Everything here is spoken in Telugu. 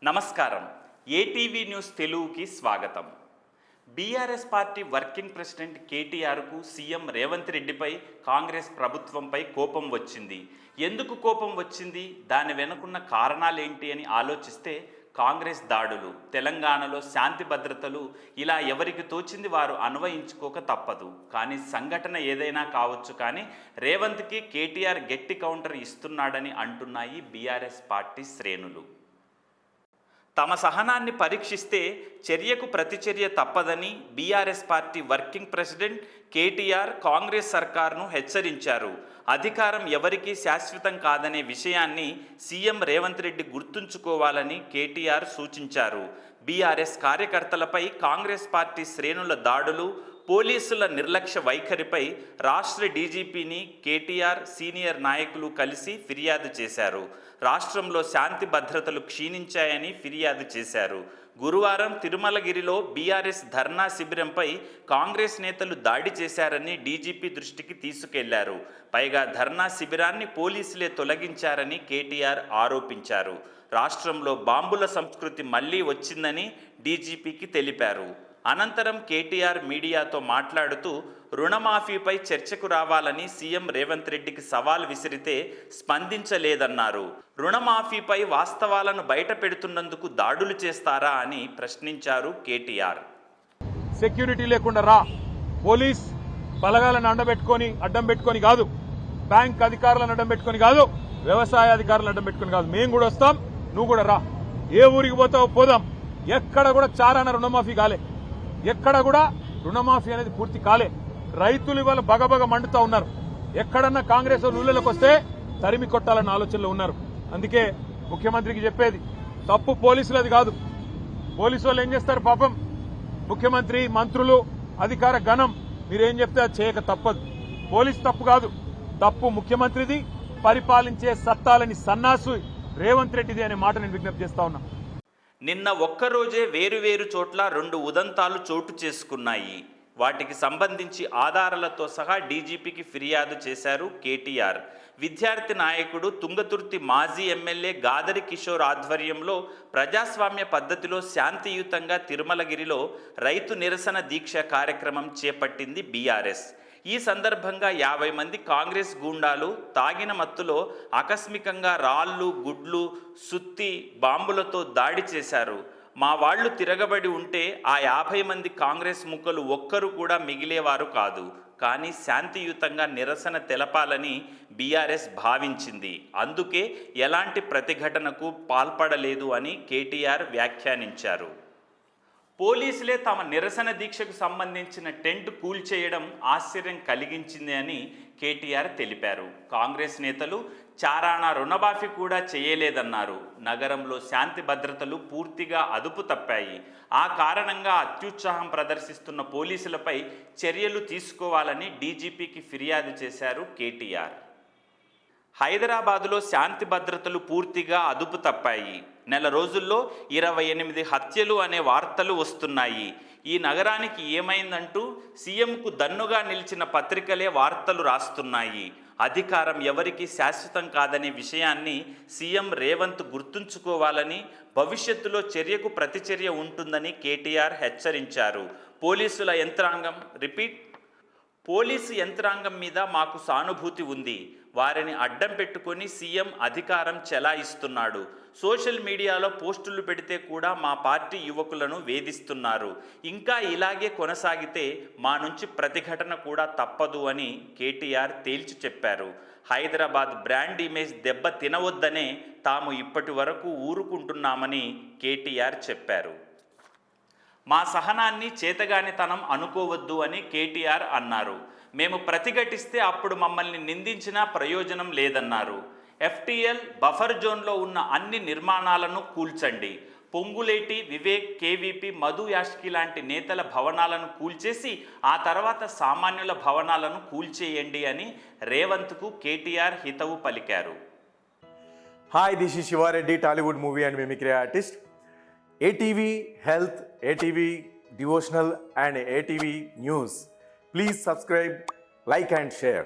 నమస్కారం. ఏటీవీ న్యూస్ తెలుగుకి స్వాగతం. బీఆర్ఎస్ పార్టీ వర్కింగ్ ప్రెసిడెంట్ కేటీఆర్కు సీఎం రేవంత్ రెడ్డిపై కాంగ్రెస్ ప్రభుత్వంపై కోపం వచ్చింది. ఎందుకు కోపం వచ్చింది, దాని వెనుకున్న కారణాలేంటి అని ఆలోచిస్తే కాంగ్రెస్ దాడులు, తెలంగాణలో శాంతి భద్రతలు, ఇలా ఎవరికి తోచింది వారు అన్వయించుకోక తప్పదు. కానీ సంఘటన ఏదైనా కావచ్చు, కానీ రేవంత్కి కేటీఆర్ గట్టి కౌంటర్ ఇస్తున్నాడని అంటున్నాయి బీఆర్ఎస్ పార్టీ శ్రేణులు. తమ సహనాన్ని పరీక్షిస్తే చర్యకు ప్రతిచర్య తప్పదని BRS party working president KTR Congress సర్కార్ను హెచ్చరించారు. అధికారం ఎవరికీ శాశ్వతం కాదనే విషయాన్ని సీఎం రేవంత్ రెడ్డి గుర్తుంచుకోవాలని కేటీఆర్ సూచించారు. బీఆర్ఎస్ కార్యకర్తలపై కాంగ్రెస్ పార్టీ శ్రేణుల దాడులు, పోలీసుల నిర్లక్ష్య వైఖరిపై రాష్ట్ర డీజీపీని కేటీఆర్ సీనియర్ నాయకులు కలిసి ఫిర్యాదు చేశారు. రాష్ట్రంలో శాంతి భద్రతలు క్షీణించాయని ఫిర్యాదు చేశారు. గురువారం తిరుమలగిరిలో బీఆర్ఎస్ ధర్నా శిబిరంపై కాంగ్రెస్ నేతలు దాడి చేశారని డీజీపీ దృష్టికి తీసుకెళ్లారు. పైగా ధర్నా శిబిరాన్ని పోలీసులే తొలగించారని కేటీఆర్ ఆరోపించారు. రాష్ట్రంలో బాంబుల సంస్కృతి మళ్లీ వచ్చిందని డీజీపీకి తెలిపారు. అనంతరం కేటీఆర్ మీడియాతో మాట్లాడుతూ రుణమాఫీపై చర్చకు రావాలని సీఎం రేవంత్ రెడ్డికి సవాల్ విసిరితే స్పందించలేదన్నారు. రుణమాఫీపై వాస్తవాలను బయట పెడుతున్నందుకు దాడులు చేస్తారా అని ప్రశ్నించారు కేటీఆర్. సెక్యూరిటీ లేకుండా రా, పోలీస్ బలగాలను అడ్డం పెట్టుకొని కాదు, బ్యాంక్ అధికారులను అడ్డం పెట్టుకొని కాదు, వ్యవసాయ అధికారులను అడ్డం పెట్టుకొని కాదు, మేము కూడా వస్తాం, నువ్వు కూడా రా. ఏ ఊరికి పోతావో పోదాం. ఎక్కడ కూడా చారాన రుణమాఫీ కాలే, ఎక్కడ కూడా రుణమాఫీ అనేది పూర్తి కాలే. రైతులు ఇవాళ బగబగ మండుతా ఉన్నారు. ఎక్కడన్నా కాంగ్రెస్ ఊళ్ళలోకి వస్తే తరిమి కొట్టాలన్న ఆలోచనలో ఉన్నారు. అందుకే ముఖ్యమంత్రికి చెప్పేది, తప్పు పోలీసులది కాదు. పోలీసు వాళ్ళు ఏం చేస్తారు పాపం, ముఖ్యమంత్రి, మంత్రులు, అధికార గణం మీరేం చెప్తే అది చేయక తప్పదు. పోలీసు తప్పు కాదు, తప్పు ముఖ్యమంత్రిది, పరిపాలించే సత్తాలని సన్నాసు రేవంత్ రెడ్డిది అనే మాట నేను విజ్ఞప్తి చేస్తా ఉన్నా. నిన్న ఒక్కరోజే వేరువేరు చోట్ల 2 ఉదంతాలు చోటు చేసుకున్నాయి. వాటికి సంబంధించి ఆధారాలతో సహా డీజీపీకి ఫిర్యాదు చేశారు కేటీఆర్. విద్యార్థి నాయకుడు తుంగతుర్తి మాజీ ఎమ్మెల్యే గాదరి కిషోర్ ఆధ్వర్యంలో ప్రజాస్వామ్య పద్ధతిలో శాంతియుతంగా తిరుమలగిరిలో రైతు నిరసన దీక్ష కార్యక్రమం చేపట్టింది బీఆర్ఎస్. ఈ సందర్భంగా 50 మంది కాంగ్రెస్ గూండాలు తాగిన మత్తులో ఆకస్మికంగా రాళ్లు, గుడ్లు, సుత్తి, బాంబులతో దాడి చేశారు. మా వాళ్లు తిరగబడి ఉంటే ఆ 50 మంది కాంగ్రెస్ ముక్కలు ఒక్కరు కూడా మిగిలేవారు కాదు. కానీ శాంతియుతంగా నిరసన తెలపాలని బీఆర్ఎస్ భావించింది. అందుకే ఎలాంటి ప్రతిఘటనకు పాల్పడలేదు అని కేటీఆర్ వ్యాఖ్యానించారు. పోలీసులే తమ నిరసన దీక్షకు సంబంధించిన టెంట్ కూల్చేయడం ఆశ్చర్యం కలిగించింది అని కేటీఆర్ తెలిపారు. కాంగ్రెస్ నేతలు చారానా రుణమాఫీ కూడా చేయలేదన్నారు. నగరంలో శాంతి భద్రతలు పూర్తిగా అదుపు తప్పాయి. ఆ కారణంగా అత్యుత్సాహం ప్రదర్శిస్తున్న పోలీసులపై చర్యలు తీసుకోవాలని డీజీపీకి ఫిర్యాదు చేశారు కేటీఆర్. హైదరాబాదులో శాంతి భద్రతలు పూర్తిగా అదుపు తప్పాయి. నెల రోజుల్లో 28 హత్యలు అనే వార్తలు వస్తున్నాయి. ఈ నగరానికి ఏమైందంటూ సీఎంకు దన్నుగా నిలిచిన పత్రికలే వార్తలు రాస్తున్నాయి. అధికారం ఎవరికీ శాశ్వతం కాదనే విషయాన్ని సీఎం రేవంత్ గుర్తుంచుకోవాలని, భవిష్యత్తులో చర్యకు ప్రతిచర్య ఉంటుందని కేటీఆర్ హెచ్చరించారు. పోలీసు యంత్రాంగం మీద మాకు సానుభూతి ఉంది. వారిని అడ్డం పెట్టుకొని సీఎం అధికారం చెలాయిస్తున్నాడు. సోషల్ మీడియాలో పోస్టులు పెడితే కూడా మా పార్టీ యువకులను వేధిస్తున్నారు. ఇంకా ఇలాగే కొనసాగితే మా నుంచి ప్రతిఘటన కూడా తప్పదు అని కేటీఆర్ తేల్చి చెప్పారు. హైదరాబాద్ బ్రాండ్ ఇమేజ్ దెబ్బ తినవద్దనే తాము ఇప్పటి వరకు ఊరుకుంటున్నామని కేటీఆర్ చెప్పారు. మా సహనాన్ని చేతగానితనం అనుకోవద్దు అని కేటీఆర్ అన్నారు. మేము ప్రతిఘటిస్తే అప్పుడు మమ్మల్ని నిందించినా ప్రయోజనం లేదన్నారు. ఎఫ్టీఎల్ బఫర్ జోన్లో ఉన్న అన్ని నిర్మాణాలను కూల్చండి. పొంగులేటి, వివేక్, కేవీపీ, మధు యాష్కి లాంటి నేతల భవనాలను కూల్చేసి ఆ తర్వాత సామాన్యుల భవనాలను కూల్చేయండి అని రేవంత్కు కేటీఆర్ హితవు పలికారు. Hi, this is Shiva Reddy, Tollywood movie and mimicry artist. ATV health, ATV devotional and ATV news. Please subscribe, like and share.